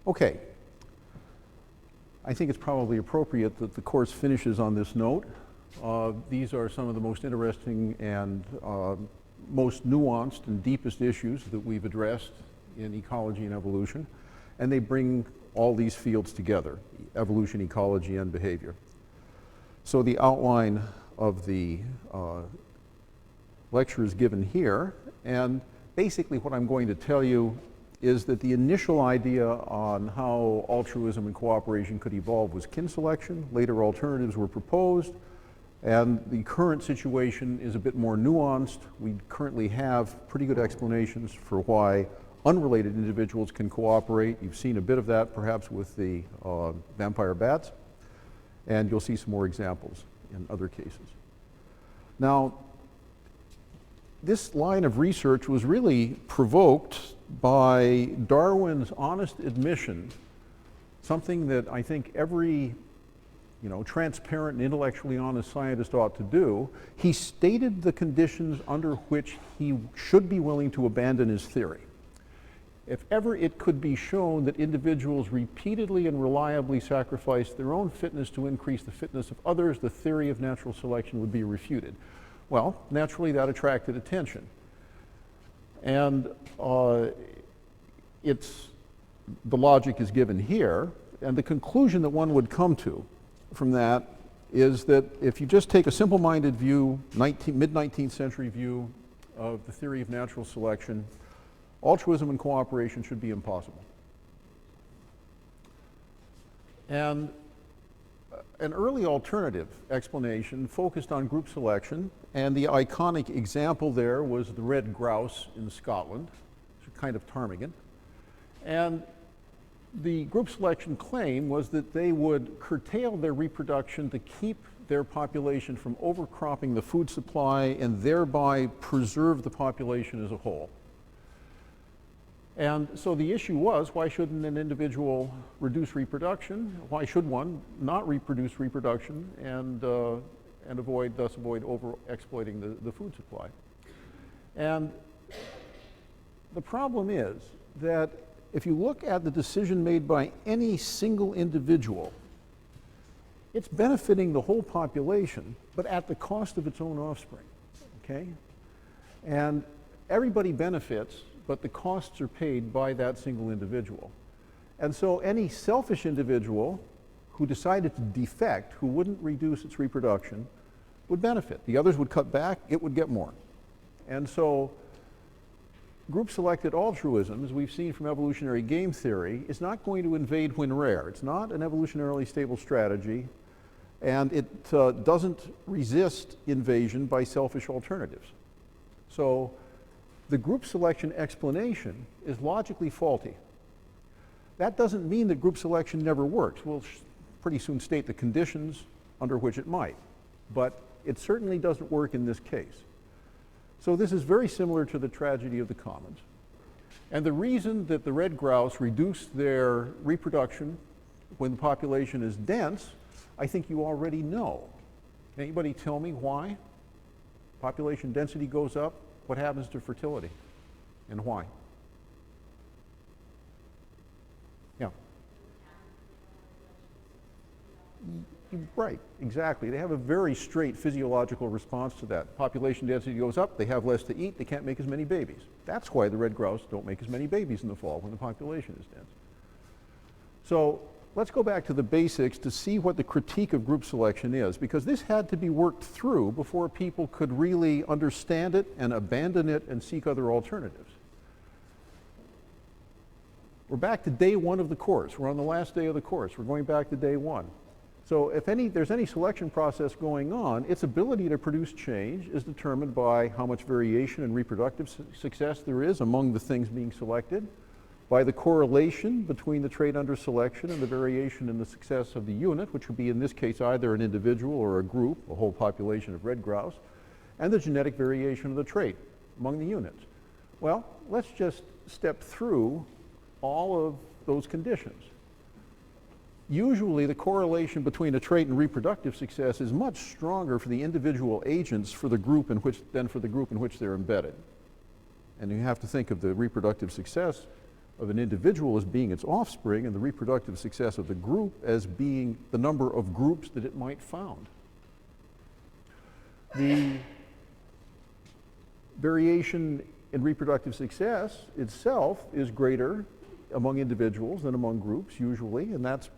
Okay. I think it's probably appropriate that the course finishes on this note. These are some of the most interesting and most nuanced and deepest issues that we've addressed in ecology and evolution, and they bring all these fields together: evolution, ecology, and behavior. So the outline of the lecture is given here, and basically what I'm going to tell you is that the initial idea on how altruism and cooperation could evolve was kin selection. Later alternatives were proposed, and the current situation is a bit more nuanced. We currently have pretty good explanations for why unrelated individuals can cooperate. You've seen a bit of that perhaps with the vampire bats, and you'll see some more examples in other cases. Now, this line of research was really provoked by Darwin's honest admission, something that I think every transparent and intellectually honest scientist ought to do. He stated the conditions under which he should be willing to abandon his theory. If ever it could be shown that individuals repeatedly and reliably sacrifice their own fitness to increase the fitness of others, the theory of natural selection would be refuted. Well, naturally that attracted attention. And the logic is given here, and the conclusion that one would come to from that is that if you just take a simple-minded view, mid-19th century view of the theory of natural selection, altruism and cooperation should be impossible. And an early alternative explanation focused on group selection, and the iconic example there was the red grouse in Scotland, a kind of ptarmigan. And the group selection claim was that they would curtail their reproduction to keep their population from overcropping the food supply and thereby preserve the population as a whole. And so the issue was, why shouldn't an individual reduce reproduction? Why should one not reproduce reproduction and thus avoid over-exploiting the food supply? And the problem is that if you look at the decision made by any single individual, it's benefiting the whole population, but at the cost of its own offspring, okay? And everybody benefits, but the costs are paid by that single individual. And so any selfish individual who decided to defect, who wouldn't reduce its reproduction, would benefit. The others would cut back, it would get more. And so group-selected altruism, as we've seen from evolutionary game theory, is not going to invade when rare. It's not an evolutionarily stable strategy, and it doesn't resist invasion by selfish alternatives. So the group selection explanation is logically faulty. That doesn't mean that group selection never works. We'll pretty soon state the conditions under which it might, but it certainly doesn't work in this case. So this is very similar to the tragedy of the commons. And the reason that the red grouse reduce their reproduction when the population is dense, I think you already know. Can anybody tell me why? Population density goes up. What happens to fertility and why? Yeah. Right, exactly. They have a very straight physiological response to that. Population density goes up, they have less to eat, they can't make as many babies. That's why the red grouse don't make as many babies in the fall when the population is dense. So let's go back to the basics to see what the critique of group selection is, because this had to be worked through before people could really understand it and abandon it and seek other alternatives. We're back to day one of the course. We're on the last day of the course. We're going back to day one. So if there's any selection process going on, its ability to produce change is determined by how much variation and reproductive success there is among the things being selected, by the correlation between the trait under selection and the variation in the success of the unit, which would be in this case either an individual or a group, a whole population of red grouse, and the genetic variation of the trait among the units. Well, let's just step through all of those conditions. Usually the correlation between a trait and reproductive success is much stronger for the individual agents for the group than for the group in which they're embedded. And you have to think of the reproductive success of an individual as being its offspring and the reproductive success of the group as being the number of groups that it might found. The variation in reproductive success itself is greater among individuals than among groups usually, and that's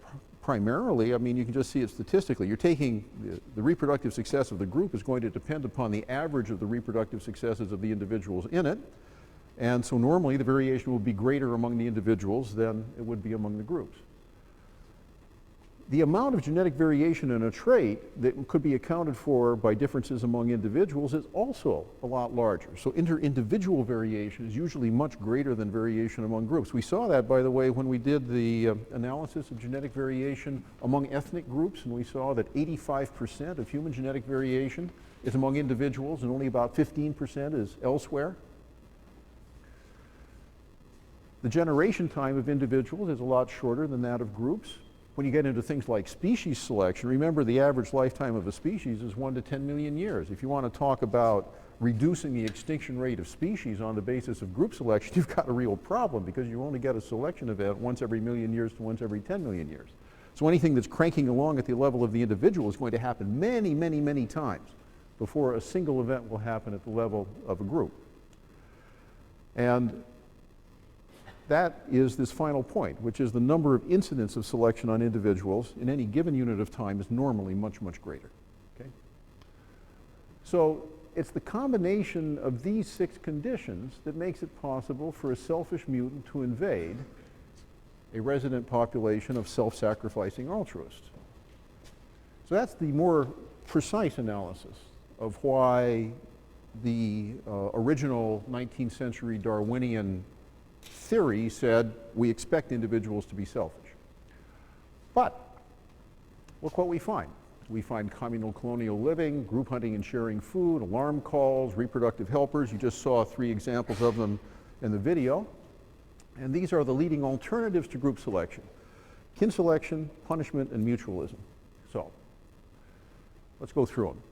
primarily, I mean, you can just see it statistically. You're taking the reproductive success of the group is going to depend upon the average of the reproductive successes of the individuals in it, and so normally the variation will be greater among the individuals than it would be among the groups. The amount of genetic variation in a trait that could be accounted for by differences among individuals is also a lot larger. So inter-individual variation is usually much greater than variation among groups. We saw that, by the way, when we did the analysis of genetic variation among ethnic groups, and we saw that 85% of human genetic variation is among individuals and only about 15% is elsewhere. The generation time of individuals is a lot shorter than that of groups. When you get into things like species selection, remember the average lifetime of a species is 1 to 10 million years. If you want to talk about reducing the extinction rate of species on the basis of group selection, you've got a real problem because you only get a selection event once every million years to once every 10 million years. So anything that's cranking along at the level of the individual is going to happen many, many, many times before a single event will happen at the level of a group. And that is this final point, which is the number of incidents of selection on individuals in any given unit of time is normally much, much greater. Okay? So it's the combination of these 6 conditions that makes it possible for a selfish mutant to invade a resident population of self-sacrificing altruists. So that's the more precise analysis of why the original 19th century Darwinian theory said we expect individuals to be selfish. But look what we find. We find communal colonial living, group hunting and sharing food, alarm calls, reproductive helpers. You just saw 3 examples of them in the video. And these are the leading alternatives to group selection: kin selection, punishment, and mutualism. So let's go through them.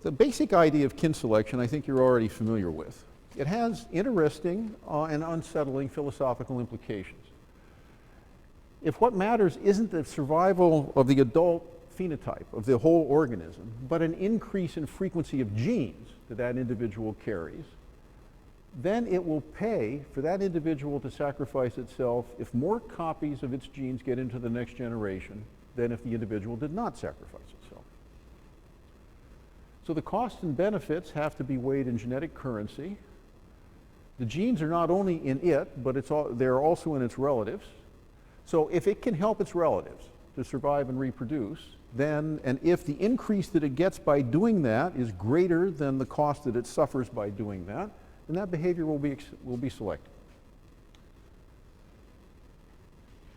The basic idea of kin selection I think you're already familiar with. It has interesting and unsettling philosophical implications. If what matters isn't the survival of the adult phenotype of the whole organism, but an increase in frequency of genes that individual carries, then it will pay for that individual to sacrifice itself if more copies of its genes get into the next generation than if the individual did not sacrifice itself. So the costs and benefits have to be weighed in genetic currency. The genes are not only in it, but they're also in its relatives. So if it can help its relatives to survive and reproduce, then, and if the increase that it gets by doing that is greater than the cost that it suffers by doing that, then that behavior will be selected.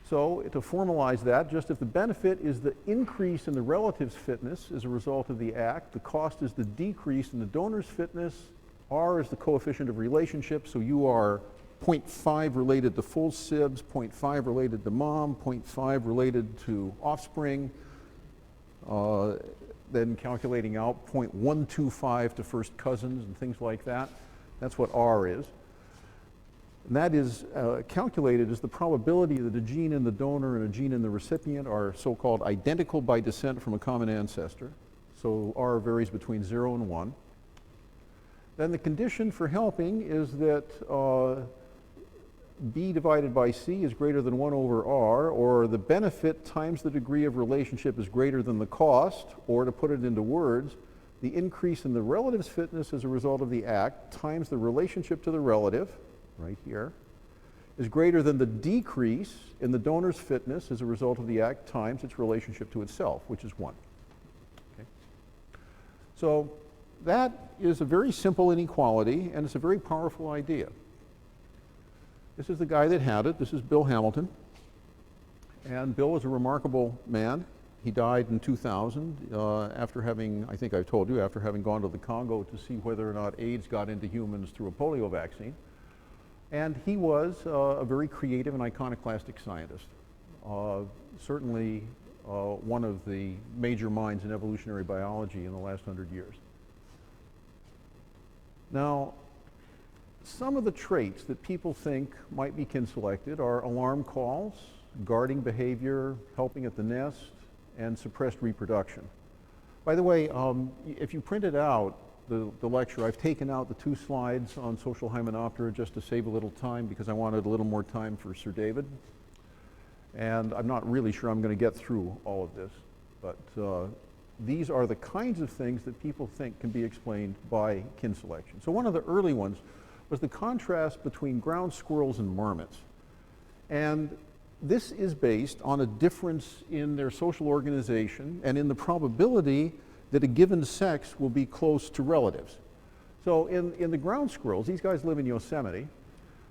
So to formalize that, just if the benefit is the increase in the relative's fitness as a result of the act, the cost is the decrease in the donor's fitness. R is the coefficient of relationship, so you are 0.5 related to full sibs, 0.5 related to mom, 0.5 related to offspring, then calculating out 0.125 to first cousins and things like that. That's what R is. And that is calculated as the probability that a gene in the donor and a gene in the recipient are so-called identical by descent from a common ancestor. So R varies between 0 and 1. Then the condition for helping is that B divided by C is greater than 1 over R, or the benefit times the degree of relationship is greater than the cost, or to put it into words, the increase in the relative's fitness as a result of the act times the relationship to the relative, right here, is greater than the decrease in the donor's fitness as a result of the act times its relationship to itself, which is 1. Okay? So that is a very simple inequality, and it's a very powerful idea. This is the guy that had it. This is Bill Hamilton. And Bill was a remarkable man. He died in 2000 after having, I think I've told you, after having gone to the Congo to see whether or not AIDS got into humans through a polio vaccine. And he was a very creative and iconoclastic scientist. Certainly one of the major minds in evolutionary biology in the last 100 years. Now, some of the traits that people think might be kin-selected are alarm calls, guarding behavior, helping at the nest, and suppressed reproduction. By the way, if you printed out the lecture, I've taken out the 2 slides on social hymenoptera just to save a little time because I wanted a little more time for Sir David. And I'm not really sure I'm going to get through all of this, but these are the kinds of things that people think can be explained by kin selection. So one of the early ones was the contrast between ground squirrels and marmots. And this is based on a difference in their social organization and in the probability that a given sex will be close to relatives. So in the ground squirrels, these guys live in Yosemite.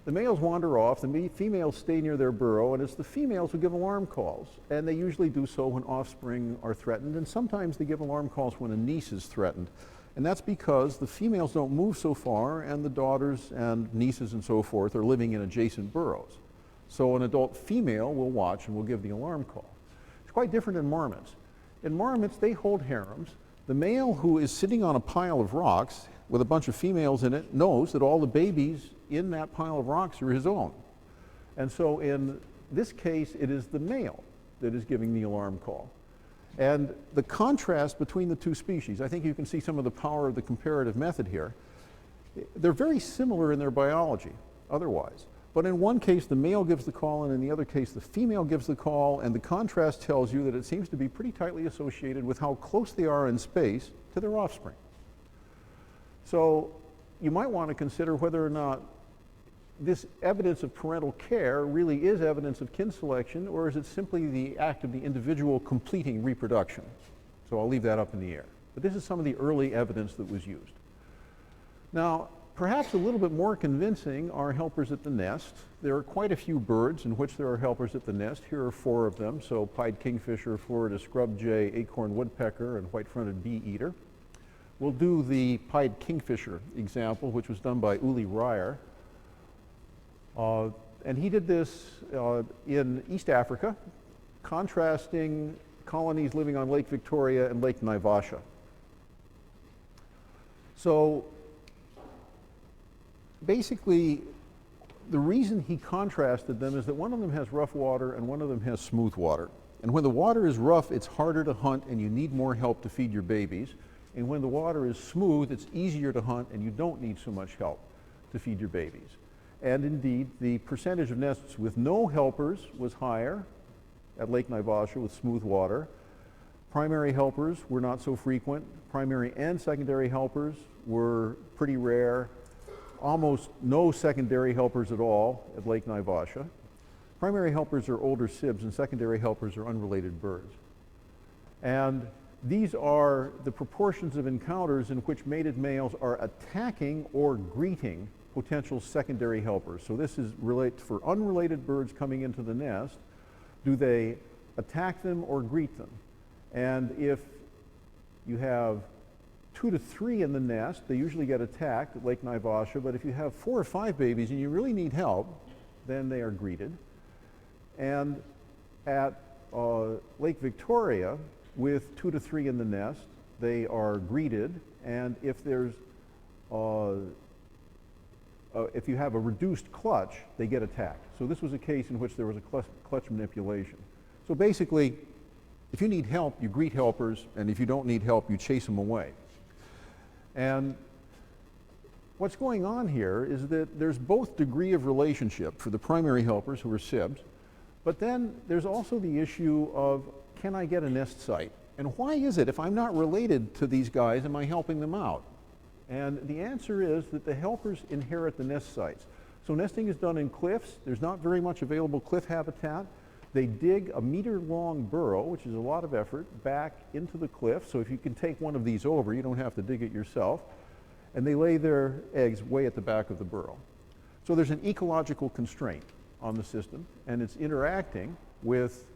The males wander off, the females stay near their burrow, and it's the females who give alarm calls. And they usually do so when offspring are threatened, and sometimes they give alarm calls when a niece is threatened. And that's because the females don't move so far, and the daughters and nieces and so forth are living in adjacent burrows. So an adult female will watch and will give the alarm call. It's quite different in marmots. In marmots, they hold harems. The male who is sitting on a pile of rocks with a bunch of females in it knows that all the babies in that pile of rocks are his own. And so in this case, it is the male that is giving the alarm call. And the contrast between the 2 species, I think you can see some of the power of the comparative method here. They're very similar in their biology otherwise. But in one case, the male gives the call, and in the other case, the female gives the call, and the contrast tells you that it seems to be pretty tightly associated with how close they are in space to their offspring. So you might want to consider whether or not this evidence of parental care really is evidence of kin selection, or is it simply the act of the individual completing reproduction? So I'll leave that up in the air. But this is some of the early evidence that was used. Now, perhaps a little bit more convincing are helpers at the nest. There are quite a few birds in which there are helpers at the nest. Here are 4 of them. So pied kingfisher, Florida scrub jay, acorn woodpecker, and white-fronted bee eater. We'll do the pied kingfisher example, which was done by Uli Ryer. And he did this in East Africa, contrasting colonies living on Lake Victoria and Lake Naivasha. So basically, the reason he contrasted them is that one of them has rough water and one of them has smooth water. And when the water is rough, it's harder to hunt and you need more help to feed your babies. And when the water is smooth, it's easier to hunt and you don't need so much help to feed your babies. And indeed, the percentage of nests with no helpers was higher at Lake Naivasha with smooth water. Primary helpers were not so frequent. Primary and secondary helpers were pretty rare. Almost no secondary helpers at all at Lake Naivasha. Primary helpers are older sibs and secondary helpers are unrelated birds. And these are the proportions of encounters in which mated males are attacking or greeting potential secondary helpers. So this is for unrelated birds coming into the nest. Do they attack them or greet them? And if you have 2 to 3 in the nest, they usually get attacked at Lake Naivasha, but if you have 4 or 5 babies and you really need help, then they are greeted. And at Lake Victoria, with 2 to 3 in the nest, they are greeted, and if there's if you have a reduced clutch, they get attacked. So this was a case in which there was a clutch manipulation. So basically, if you need help, you greet helpers, and if you don't need help, you chase them away. And what's going on here is that there's both degree of relationship for the primary helpers, who are sibs, but then there's also the issue of, can I get a nest site? And why is it, if I'm not related to these guys, am I helping them out? And the answer is that the helpers inherit the nest sites. So nesting is done in cliffs. There's not very much available cliff habitat. They dig a meter-long burrow, which is a lot of effort, back into the cliff. So if you can take one of these over, you don't have to dig it yourself. And they lay their eggs way at the back of the burrow. So there's an ecological constraint on the system, and it's interacting with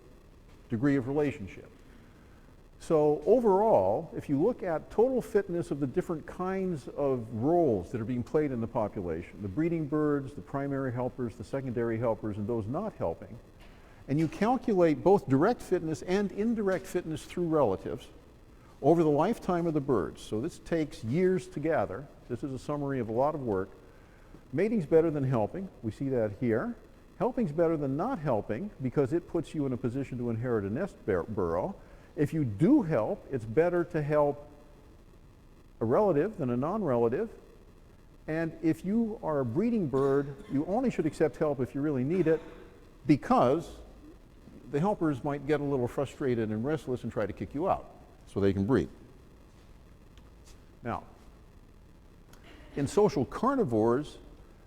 degree of relationship. So overall, if you look at total fitness of the different kinds of roles that are being played in the population, the breeding birds, the primary helpers, the secondary helpers, and those not helping, and you calculate both direct fitness and indirect fitness through relatives over the lifetime of the birds, so this takes years to gather, this is a summary of a lot of work, Mating's better than helping. We see that here. Helping's better than not helping because it puts you in a position to inherit a nest burrow. If you do help, it's better to help a relative than a non-relative. And if you are a breeding bird, you only should accept help if you really need it, because the helpers might get a little frustrated and restless and try to kick you out so they can breed. Now, in social carnivores,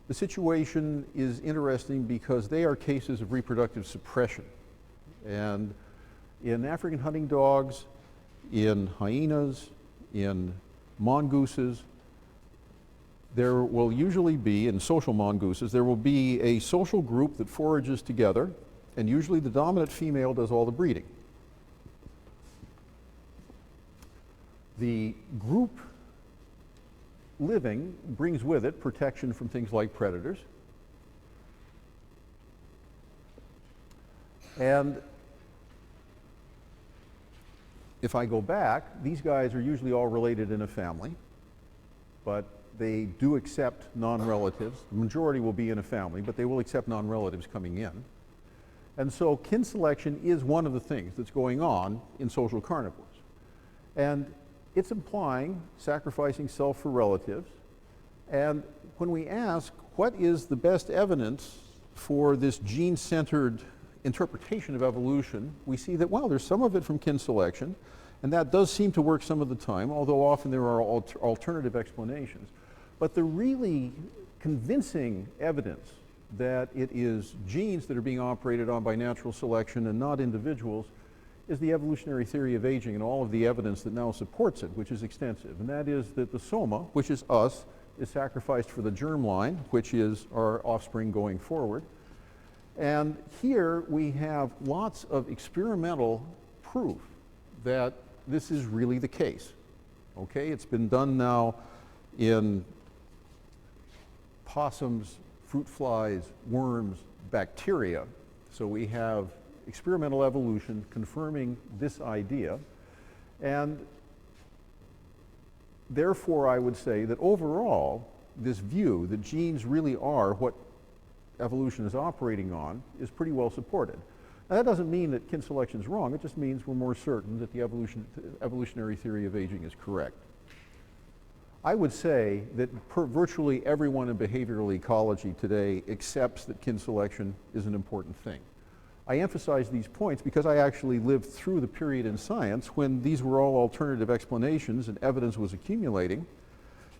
the situation is interesting because they are cases of reproductive suppression. And in African hunting dogs, in hyenas, in mongooses, there will usually be, in social mongooses, there will be a social group that forages together, and usually the dominant female does all the breeding. The group living brings with it protection from things like predators. And if I go back, these guys are usually all related in a family, but they do accept non-relatives. The majority will be in a family, but they will accept non-relatives coming in. And so kin selection is one of the things that's going on in social carnivores. And it's implying sacrificing self for relatives. And when we ask what is the best evidence for this gene-centered interpretation of evolution, we see that, well, there's some of it from kin selection, and that does seem to work some of the time, although often there are alternative explanations. But the really convincing evidence that it is genes that are being operated on by natural selection and not individuals is the evolutionary theory of aging and all of the evidence that now supports it, which is extensive. And that is that the soma, which is us, is sacrificed for the germline, which is our offspring going forward. And here we have lots of experimental proof that this is really the case. Okay, it's been done now in possums, fruit flies, worms, bacteria. So we have experimental evolution confirming this idea. And therefore, I would say that overall, this view that genes really are what evolution is operating on is pretty well supported. Now, that doesn't mean that kin selection is wrong. It just means we're more certain that the evolutionary theory of aging is correct. I would say that virtually everyone in behavioral ecology today accepts that kin selection is an important thing. I emphasize these points because I actually lived through the period in science when these were all alternative explanations and evidence was accumulating.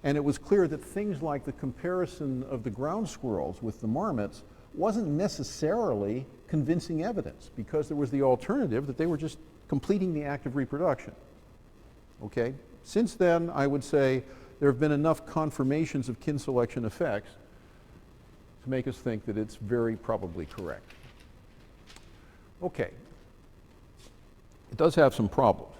And it was clear that things like the comparison of the ground squirrels with the marmots wasn't necessarily convincing evidence, because there was the alternative that they were just completing the act of reproduction. Okay? Since then, I would say there have been enough confirmations of kin selection effects to make us think that it's very probably correct. Okay. It does have some problems.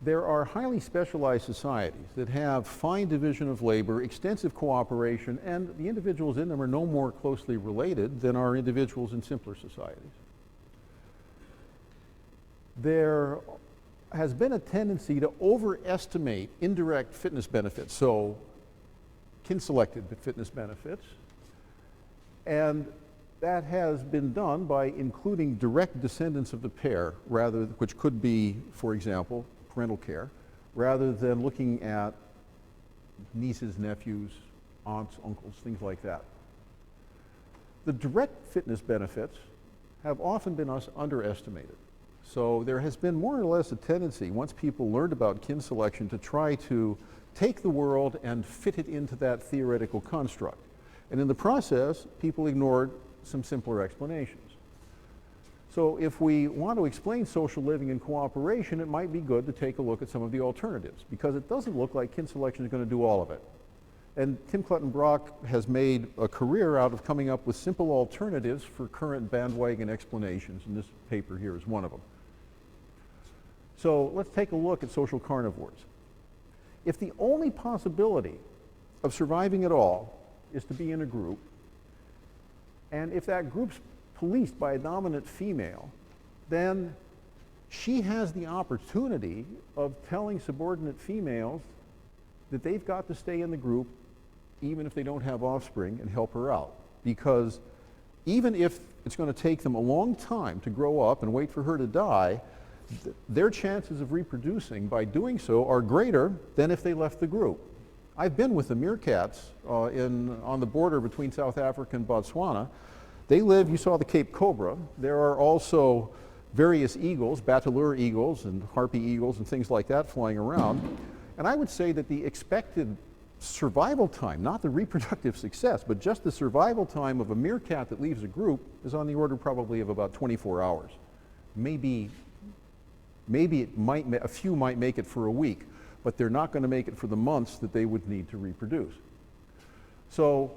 There are highly specialized societies that have fine division of labor, extensive cooperation, and the individuals in them are no more closely related than are individuals in simpler societies. There has been a tendency to overestimate indirect fitness benefits, so kin-selected fitness benefits, and that has been done by including direct descendants of the pair, which could be, for example, parental care, rather than looking at nieces, nephews, aunts, uncles, things like that. The direct fitness benefits have often been underestimated. So there has been more or less a tendency, once people learned about kin selection, to try to take the world and fit it into that theoretical construct. And in the process, people ignored some simpler explanations. So if we want to explain social living and cooperation, it might be good to take a look at some of the alternatives, because it doesn't look like kin selection is going to do all of it. And Tim Clutton-Brock has made a career out of coming up with simple alternatives for current bandwagon explanations, and this paper here is one of them. So let's take a look at social carnivores. If the only possibility of surviving at all is to be in a group, and if that group's policed by a dominant female, then she has the opportunity of telling subordinate females that they've got to stay in the group even if they don't have offspring and help her out. Because even if it's going to take them a long time to grow up and wait for her to die, their chances of reproducing by doing so are greater than if they left the group. I've been with the meerkats on the border between South Africa and Botswana. They live, you saw the Cape Cobra. There are also various eagles, Bateleur eagles and harpy eagles and things like that flying around. And I would say that the expected survival time, not the reproductive success, but just the survival time of a meerkat that leaves a group is on the order probably of about 24 hours. Maybe a few might make it for a week, but they're not going to make it for the months that they would need to reproduce. So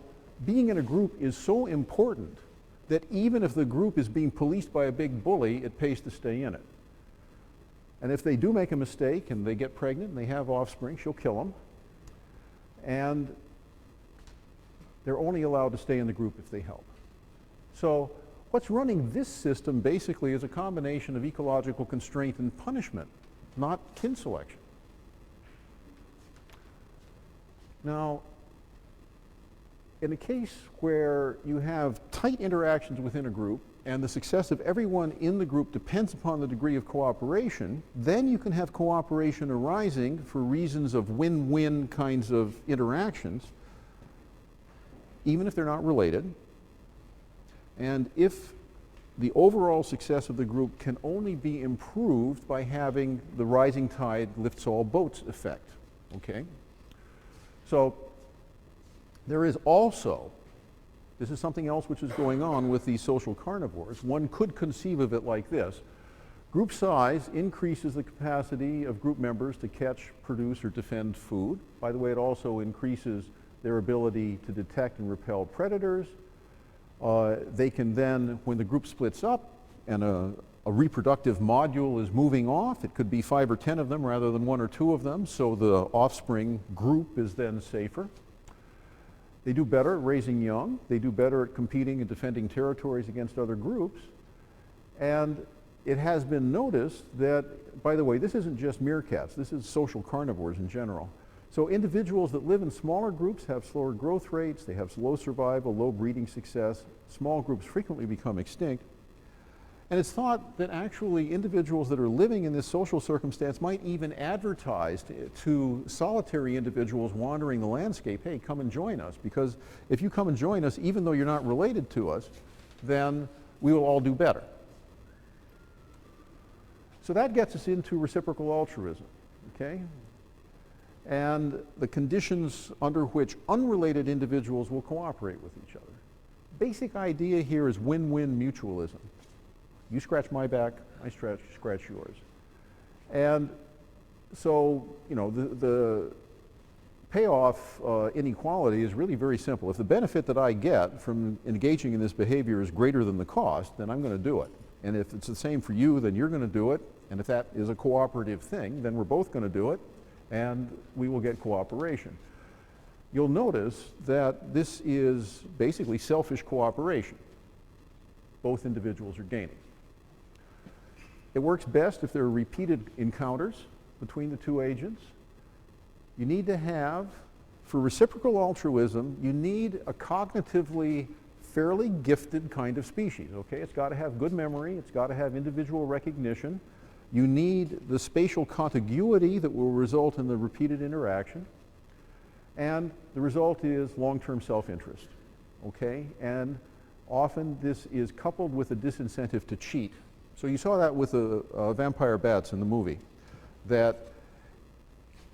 being in a group is so important that even if the group is being policed by a big bully, it pays to stay in it. And if they do make a mistake and they get pregnant and they have offspring, she'll kill them. And they're only allowed to stay in the group if they help. So what's running this system basically is a combination of ecological constraint and punishment, not kin selection. Now, in a case where you have tight interactions within a group and the success of everyone in the group depends upon the degree of cooperation, then you can have cooperation arising for reasons of win-win kinds of interactions, even if they're not related. And if the overall success of the group can only be improved by having the rising tide lifts all boats effect, okay? So there is also, this is something else which is going on with these social carnivores. One could conceive of it like this. Group size increases the capacity of group members to catch, produce, or defend food. By the way, it also increases their ability to detect and repel predators. They can then, when the group splits up and a reproductive module is moving off, it could be 5 or 10 of them rather than 1 or 2 of them, so the offspring group is then safer. They do better at raising young. They do better at competing and defending territories against other groups. And it has been noticed that, by the way, this isn't just meerkats, this is social carnivores in general. So individuals that live in smaller groups have slower growth rates, they have low survival, low breeding success. Small groups frequently become extinct. And it's thought that actually individuals that are living in this social circumstance might even advertise to solitary individuals wandering the landscape, hey, come and join us, because if you come and join us, even though you're not related to us, then we will all do better. So that gets us into reciprocal altruism, okay? And the conditions under which unrelated individuals will cooperate with each other. Basic idea here is win-win mutualism. You scratch my back, I scratch yours. And so, you know, the payoff inequality is really very simple. If the benefit that I get from engaging in this behavior is greater than the cost, then I'm going to do it. And if it's the same for you, then you're going to do it. And if that is a cooperative thing, then we're both going to do it, and we will get cooperation. You'll notice that this is basically selfish cooperation. Both individuals are gaining. It works best if there are repeated encounters between the two agents. You need to have, for reciprocal altruism, you need a cognitively fairly gifted kind of species, okay? It's got to have good memory, it's got to have individual recognition. You need the spatial contiguity that will result in the repeated interaction. And the result is long-term self-interest, okay? And often this is coupled with a disincentive to cheat. So you saw that with the vampire bats in the movie, that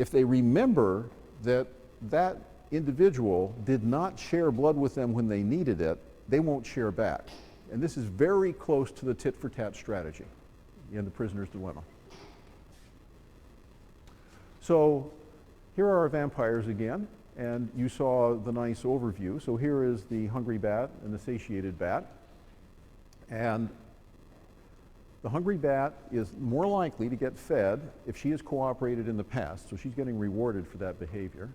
if they remember that that individual did not share blood with them when they needed it, they won't share back. And this is very close to the tit-for-tat strategy in The Prisoner's Dilemma. So here are our vampires again, and you saw the nice overview. So here is the hungry bat and the satiated bat. And the hungry bat is more likely to get fed if she has cooperated in the past, so she's getting rewarded for that behavior.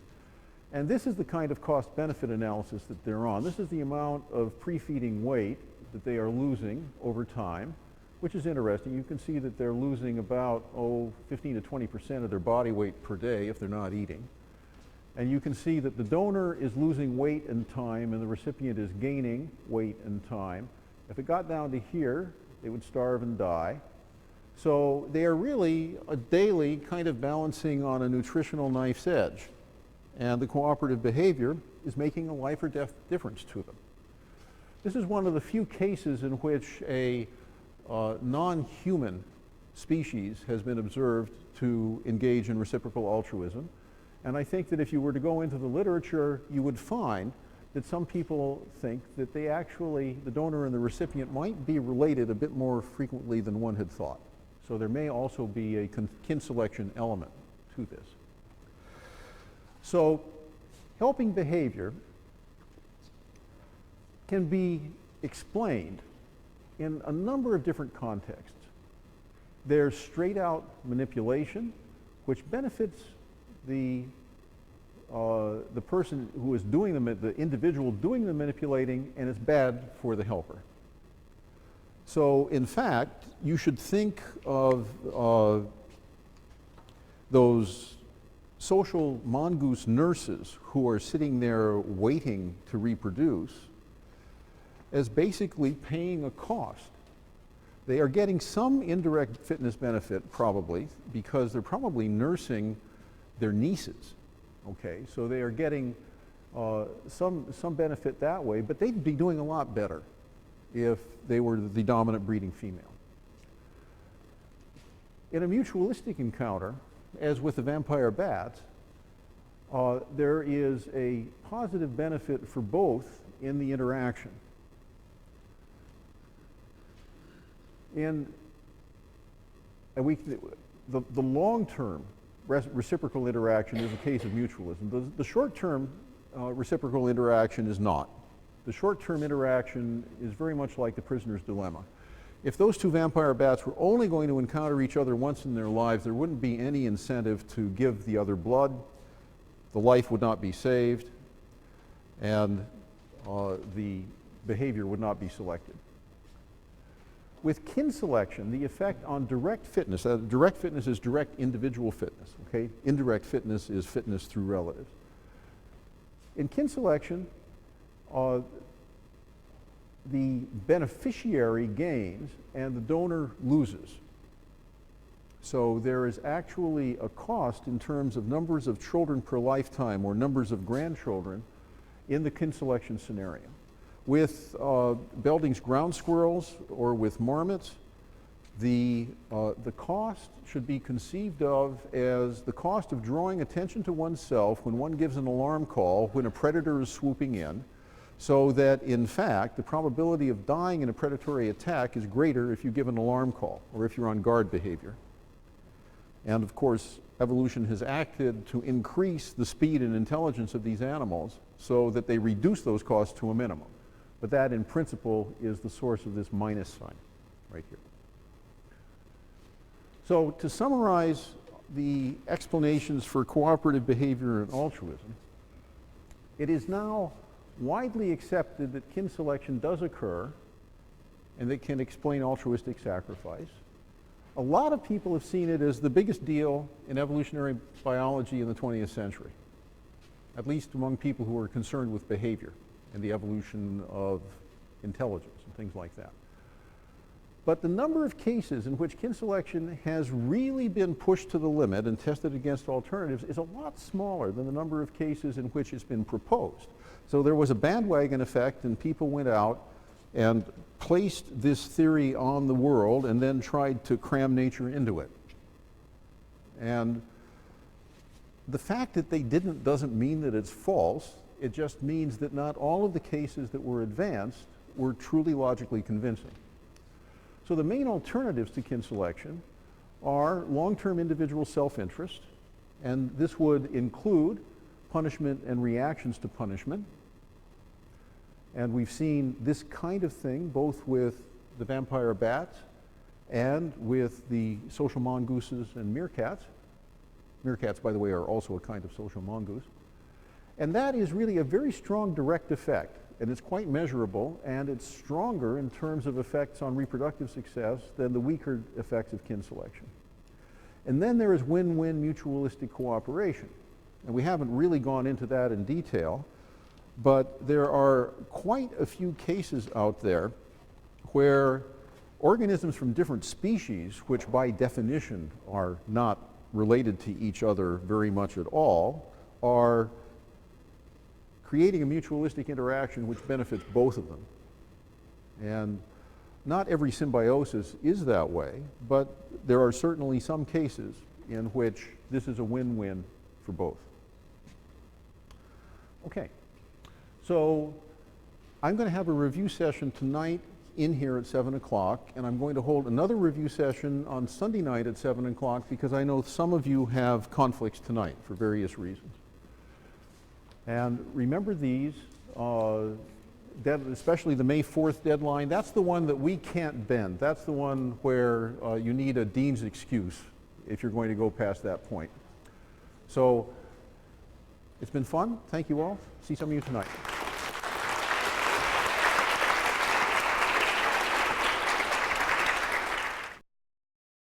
And this is the kind of cost-benefit analysis that they're on. This is the amount of pre-feeding weight that they are losing over time, which is interesting. You can see that they're losing about, 15 to 20% of their body weight per day if they're not eating. And you can see that the donor is losing weight and time and the recipient is gaining weight and time. If it got down to here, they would starve and die. So they are really a daily kind of balancing on a nutritional knife's edge. And the cooperative behavior is making a life or death difference to them. This is one of the few cases in which a non-human species has been observed to engage in reciprocal altruism. And I think that if you were to go into the literature, you would find that some people think that they actually, the donor and the recipient might be related a bit more frequently than one had thought. So there may also be a kin selection element to this. So helping behavior can be explained in a number of different contexts. There's straight out manipulation, which benefits the person who is doing the individual doing the manipulating, and it's bad for the helper. So in fact, you should think of those social mongoose nurses who are sitting there waiting to reproduce as basically paying a cost. They are getting some indirect fitness benefit probably because they're probably nursing their nieces. Okay, so they are getting some benefit that way, but they'd be doing a lot better if they were the dominant breeding female. In a mutualistic encounter, as with the vampire bats, there is a positive benefit for both in the interaction. The long-term reciprocal interaction is a case of mutualism. The short-term reciprocal interaction is not. The short-term interaction is very much like the prisoner's dilemma. If those two vampire bats were only going to encounter each other once in their lives, there wouldn't be any incentive to give the other blood. The life would not be saved, and the behavior would not be selected. With kin selection, the effect on direct fitness is direct individual fitness, okay? Indirect fitness is fitness through relatives. In kin selection, the beneficiary gains and the donor loses. So there is actually a cost in terms of numbers of children per lifetime or numbers of grandchildren in the kin selection scenario. With Belding's ground squirrels or with marmots, the cost should be conceived of as the cost of drawing attention to oneself when one gives an alarm call when a predator is swooping in, so that in fact the probability of dying in a predatory attack is greater if you give an alarm call or if you're on guard behavior. And of course, evolution has acted to increase the speed and intelligence of these animals so that they reduce those costs to a minimum. But that, in principle, is the source of this minus sign right here. So to summarize the explanations for cooperative behavior and altruism, it is now widely accepted that kin selection does occur and that can explain altruistic sacrifice. A lot of people have seen it as the biggest deal in evolutionary biology in the 20th century, at least among people who are concerned with behavior and the evolution of intelligence and things like that. But the number of cases in which kin selection has really been pushed to the limit and tested against alternatives is a lot smaller than the number of cases in which it's been proposed. So there was a bandwagon effect and people went out and placed this theory on the world and then tried to cram nature into it. And the fact that they didn't doesn't mean that it's false. It just means that not all of the cases that were advanced were truly logically convincing. So the main alternatives to kin selection are long-term individual self-interest, and this would include punishment and reactions to punishment. And we've seen this kind of thing both with the vampire bats and with the social mongooses and meerkats. Meerkats, by the way, are also a kind of social mongoose. And that is really a very strong direct effect, and it's quite measurable, and it's stronger in terms of effects on reproductive success than the weaker effects of kin selection. And then there is win-win mutualistic cooperation. And we haven't really gone into that in detail, but there are quite a few cases out there where organisms from different species, which by definition are not related to each other very much at all, are creating a mutualistic interaction which benefits both of them. And not every symbiosis is that way, but there are certainly some cases in which this is a win-win for both. Okay, so I'm going to have a review session tonight in here at 7 o'clock, and I'm going to hold another review session on Sunday night at 7 o'clock because I know some of you have conflicts tonight for various reasons. And remember these, especially the May 4th deadline, that's the one that we can't bend. That's the one where you need a dean's excuse if you're going to go past that point. So it's been fun. Thank you all. See some of you tonight.